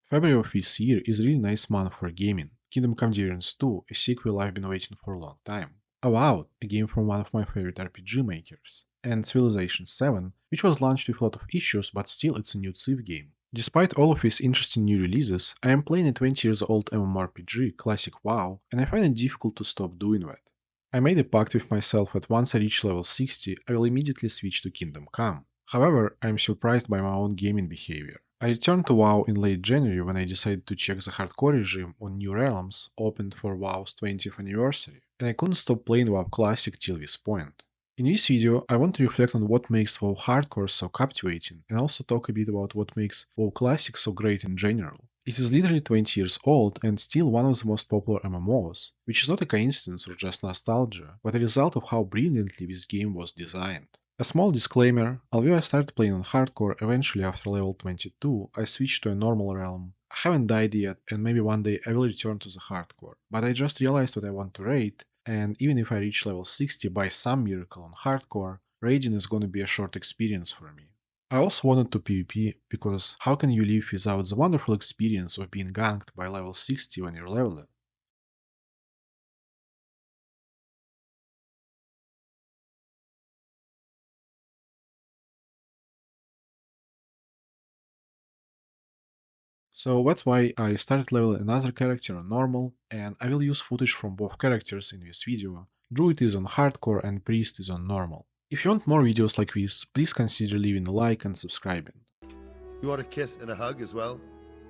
February of this year is a really nice month for gaming. Kingdom Come Deliverance 2, a sequel I've been waiting for a long time. WoW, a game from one of my favorite RPG makers. And Civilization 7, which was launched with a lot of issues, but still it's a new Civ game. Despite all of these interesting new releases, I am playing a 20 years old MMORPG, Classic WoW, and I find it difficult to stop doing that. I made a pact with myself that once I reach level 60, I will immediately switch to Kingdom Come. However, I am surprised by my own gaming behavior. I returned to WoW in late January when I decided to check the hardcore regime on New Realms opened for WoW's 20th anniversary, and I couldn't stop playing WoW Classic till this point. In this video, I want to reflect on what makes WoW Hardcore so captivating and also talk a bit about what makes WoW Classic so great in general. It is literally 20 years old and still one of the most popular MMOs, which is not a coincidence or just nostalgia, but a result of how brilliantly this game was designed. A small disclaimer, although I started playing on hardcore eventually after level 22, I switched to a normal realm. I haven't died yet, and maybe one day I will return to the hardcore, but I just realized that I want to raid, and even if I reach level 60 by some miracle on hardcore, raiding is gonna be a short experience for me. I also wanted to PvP, because how can you live without the wonderful experience of being ganked by level 60 when you're leveling? So that's why I started leveling another character on normal, and I will use footage from both characters in this video. Druid is on hardcore and Priest is on normal. If you want more videos like this, please consider leaving a like and subscribing. You want a kiss and a hug as well?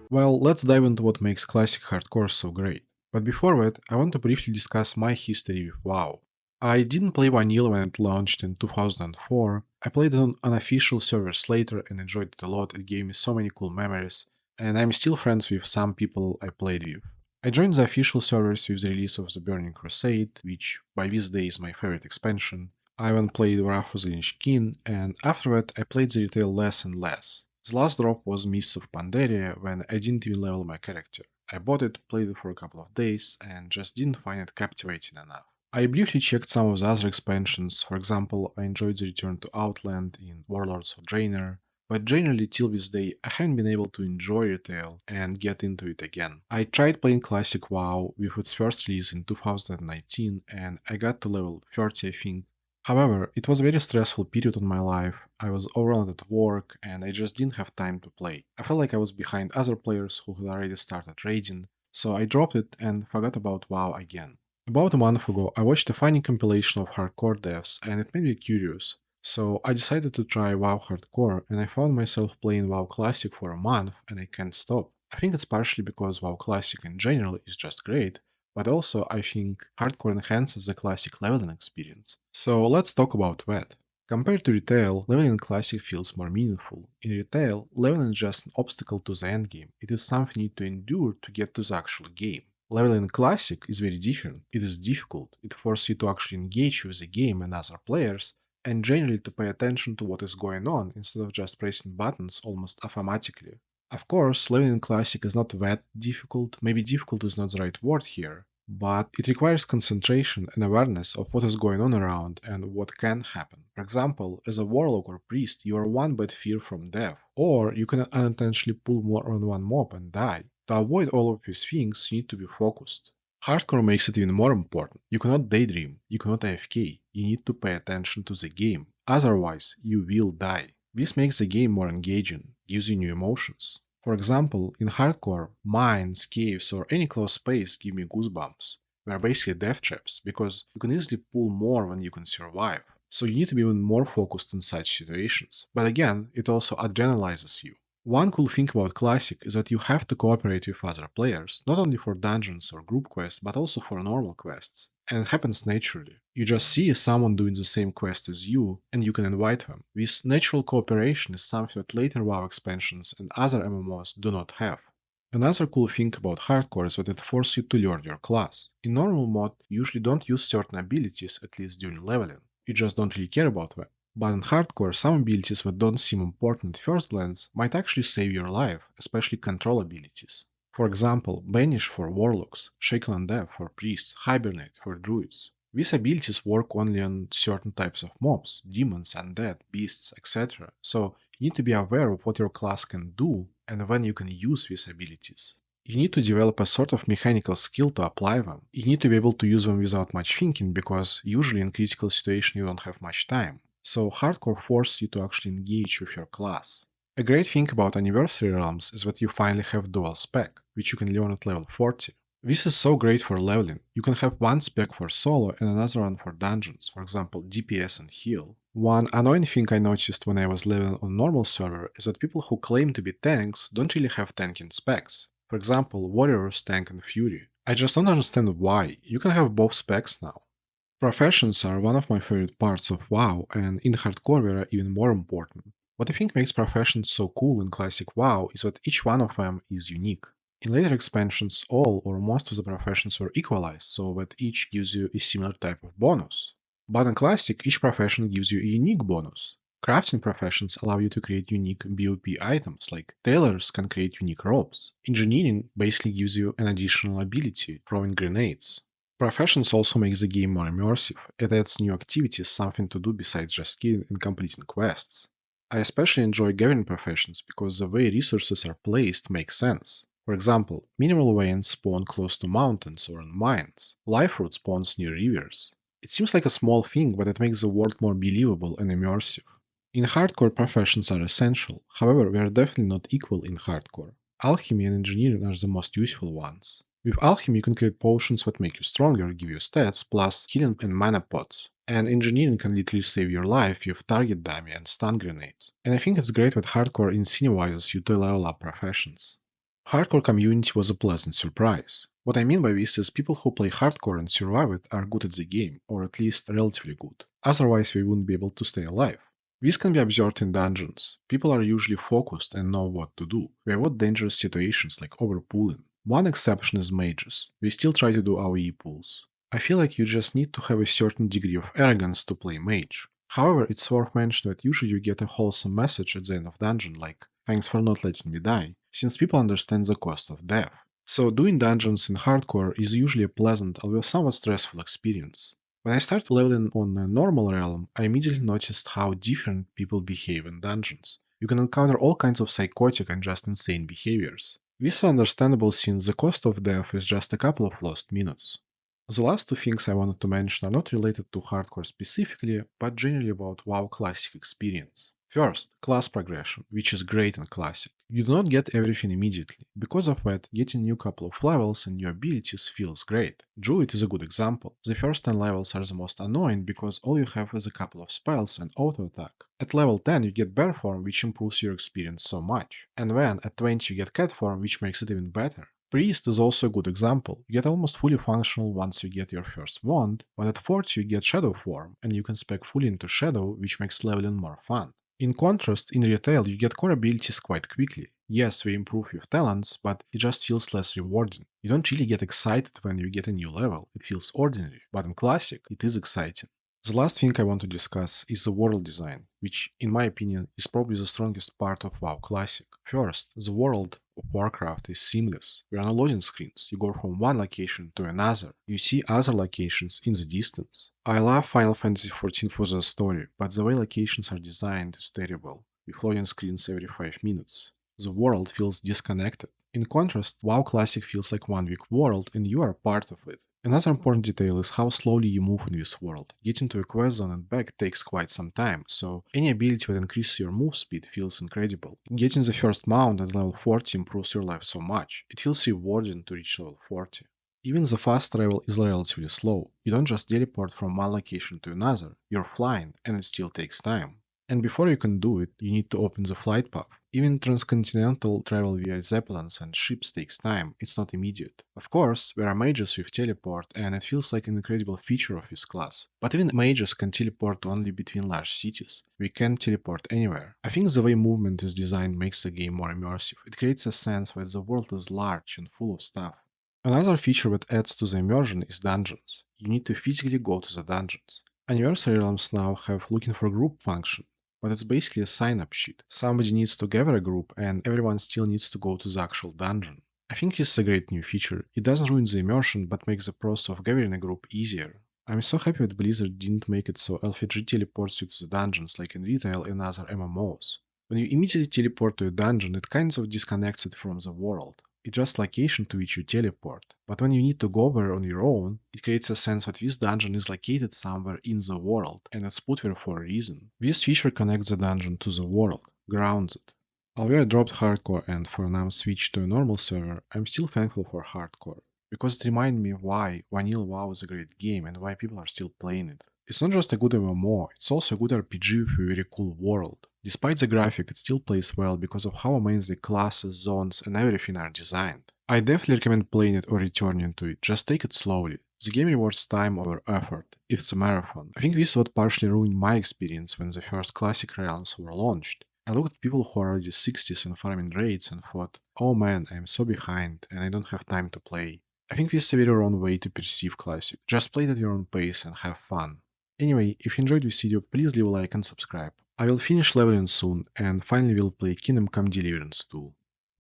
Well, let's dive into what makes classic hardcore so great. But before that, I want to briefly discuss my history with WoW. I didn't play vanilla when it launched in 2004. I played it on unofficial servers later and enjoyed it a lot. It gave me so many cool memories, and I'm still friends with some people I played with. I joined the official servers with the release of the Burning Crusade, which by this day is my favorite expansion. I then played Wrath of the Lich King, and after that I played the retail less and less. The last drop was Mists of Pandaria when I didn't even level my character. I bought it, played it for a couple of days, and just didn't find it captivating enough. I briefly checked some of the other expansions, for example, I enjoyed the return to Outland in Warlords of Draenor, but generally till this day I haven't been able to enjoy retail and get into it again. I tried playing Classic WoW with its first release in 2019 and I got to level 30 I think. However, it was a very stressful period in my life, I was overwhelmed at work and I just didn't have time to play. I felt like I was behind other players who had already started raiding, so I dropped it and forgot about WoW again. About a month ago, I watched a funny compilation of hardcore devs and it made me curious. So I decided to try WoW Hardcore and I found myself playing WoW Classic for a month and I can't stop. I think it's partially because WoW Classic in general is just great, but also I think Hardcore enhances the Classic leveling experience. So let's talk about that. Compared to retail, leveling in Classic feels more meaningful. In retail, leveling is just an obstacle to the endgame, it is something you need to endure to get to the actual game. Leveling in Classic is very different, it is difficult, it forces you to actually engage with the game and other players, and generally to pay attention to what is going on instead of just pressing buttons almost automatically. Of course, leveling in Classic is not that difficult, maybe difficult is not the right word here, but it requires concentration and awareness of what is going on around and what can happen. For example, as a warlock or priest, you are one bad fear from death, or you can unintentionally pull more on one mob and die. To avoid all of these things, you need to be focused. Hardcore makes it even more important. You cannot daydream, you cannot AFK, you need to pay attention to the game, otherwise you will die. This makes the game more engaging, gives you new emotions. For example, in hardcore, mines, caves, or any closed space give me goosebumps. They are basically death traps, because you can easily pull more when you can survive. So you need to be even more focused in such situations. But again, it also adrenalizes you. One cool thing about Classic is that you have to cooperate with other players, not only for dungeons or group quests, but also for normal quests. And it happens naturally. You just see someone doing the same quest as you, and you can invite them. This natural cooperation is something that later WoW expansions and other MMOs do not have. Another cool thing about hardcore is that it forces you to learn your class. In normal mode, you usually don't use certain abilities, at least during leveling. You just don't really care about them. But in hardcore, some abilities that don't seem important at first glance might actually save your life, especially control abilities. For example, Banish for warlocks, Shaken Undead for priests, Hibernate for druids. These abilities work only on certain types of mobs, demons, undead, beasts, etc. So You need to be aware of what your class can do and when you can use these abilities. You need to develop a sort of mechanical skill to apply them. You need to be able to use them without much thinking because usually in critical situation you don't have much time. So hardcore forces you to actually engage with your class. A great thing about Anniversary Realms is that you finally have dual spec, which you can learn at level 40. This is so great for leveling. You can have one spec for solo and another one for dungeons, for example DPS and heal. One annoying thing I noticed when I was leveling on normal server is that people who claim to be tanks don't really have tanking specs. For example, warriors, tank and fury. I just don't understand why. You can have both specs now. Professions are one of my favorite parts of WoW, and in hardcore they are even more important. What I think makes professions so cool in classic WoW is that each one of them is unique. In later expansions, all or most of the professions were equalized, so that each gives you a similar type of bonus. But in classic, each profession gives you a unique bonus. Crafting professions allow you to create unique BOP items, like tailors can create unique robes. Engineering basically gives you an additional ability, throwing grenades. Professions also make the game more immersive. It adds new activities, something to do besides just killing and completing quests. I especially enjoy gathering professions because the way resources are placed makes sense. For example, mineral veins spawn close to mountains or in mines. Life root spawns near rivers. It seems like a small thing, but it makes the world more believable and immersive. In hardcore, professions are essential, however, they are definitely not equal in hardcore. Alchemy and engineering are the most useful ones. With alchemy, you can create potions that make you stronger, give you stats, plus healing and mana pots. And engineering can literally save your life with target dummy and stun grenades. And I think it's great that hardcore incentivizes you to level up professions. Hardcore community was a pleasant surprise. What I mean by this is people who play hardcore and survive it are good at the game, or at least relatively good. Otherwise, they wouldn't be able to stay alive. This can be observed in dungeons. People are usually focused and know what to do. They avoid dangerous situations like overpulling. One exception is mages. They still try to do AoE pulls. I feel like you just need to have a certain degree of arrogance to play mage. However, it's worth mentioning that usually you get a wholesome message at the end of dungeon like, "Thanks for not letting me die," since people understand the cost of death. So doing dungeons in hardcore is usually a pleasant, although somewhat stressful experience. When I started leveling on a normal realm, I immediately noticed how different people behave in dungeons. You can encounter all kinds of psychotic and just insane behaviors. This is understandable since the cost of death is just a couple of lost minutes. The last two things I wanted to mention are not related to hardcore specifically, but generally about WoW Classic experience. First, class progression, which is great in Classic. You do not get everything immediately. Because of that, getting new couple of levels and new abilities feels great. Druid is a good example. The first 10 levels are the most annoying because all you have is a couple of spells and auto attack. At level 10 you get Bear form, which improves your experience so much. And then at 20 you get Cat form, which makes it even better. Priest is also a good example. You get almost fully functional once you get your first wand, but at 40 you get Shadow form, and you can spec fully into Shadow, which makes leveling more fun. In contrast, in retail you get core abilities quite quickly. Yes, they improve with talents, but it just feels less rewarding. You don't really get excited when you get a new level, it feels ordinary, but in Classic it is exciting. The last thing I want to discuss is the world design, which, in my opinion, is probably the strongest part of WoW Classic. First, the world of Warcraft is seamless. There are no loading screens. You go from one location to another. You see other locations in the distance. I love Final Fantasy XIV for the story, but the way locations are designed is terrible, with loading screens every 5 minutes. The world feels disconnected. In contrast, WoW Classic feels like one big world and you are part of it. Another important detail is how slowly you move in this world. Getting to a quest zone and back takes quite some time, so any ability that increases your move speed feels incredible. Getting the first mount at level 40 improves your life so much. It feels rewarding to reach level 40. Even the fast travel is relatively slow. You don't just teleport from one location to another, you're flying, and it still takes time. And before you can do it, you need to open the flight path. Even transcontinental travel via zeppelins and ships takes time, it's not immediate. Of course, there are mages with teleport, and it feels like an incredible feature of this class. But even mages can teleport only between large cities. We can't teleport anywhere. I think the way movement is designed makes the game more immersive. It creates a sense that the world is large and full of stuff. Another feature that adds to the immersion is dungeons. You need to physically go to the dungeons. Anniversary realms now have looking for group function, but it's basically a sign-up sheet. Somebody needs to gather a group and everyone still needs to go to the actual dungeon. I think this is a great new feature. It doesn't ruin the immersion, but makes the process of gathering a group easier. I'm so happy that Blizzard didn't make it so LFG teleports you to the dungeons like in retail and other MMOs. When you immediately teleport to a dungeon, it kind of disconnects it from the world. It's just location to which you teleport. But when you need to go there on your own, it creates a sense that this dungeon is located somewhere in the world, and it's put there for a reason. This feature connects the dungeon to the world, grounds it. Although I dropped hardcore and for now switched to a normal server, I'm still thankful for hardcore, because it reminded me why Vanilla WoW is a great game and why people are still playing it. It's not just a good MMO, it's also a good RPG with a very cool world. Despite the graphic, it still plays well because of how amazing classes, zones, and everything are designed. I definitely recommend playing it or returning to it, just take it slowly. The game rewards time over effort, if it's a marathon. I think this is what partially ruined my experience when the first classic realms were launched. I looked at people who are already 60s and farming raids and thought, oh man, I'm so behind and I don't have time to play. I think this is a very wrong way to perceive classic. Just play it at your own pace and have fun. Anyway, if you enjoyed this video, please leave a like and subscribe. I will finish leveling soon and finally will play Kingdom Come Deliverance 2.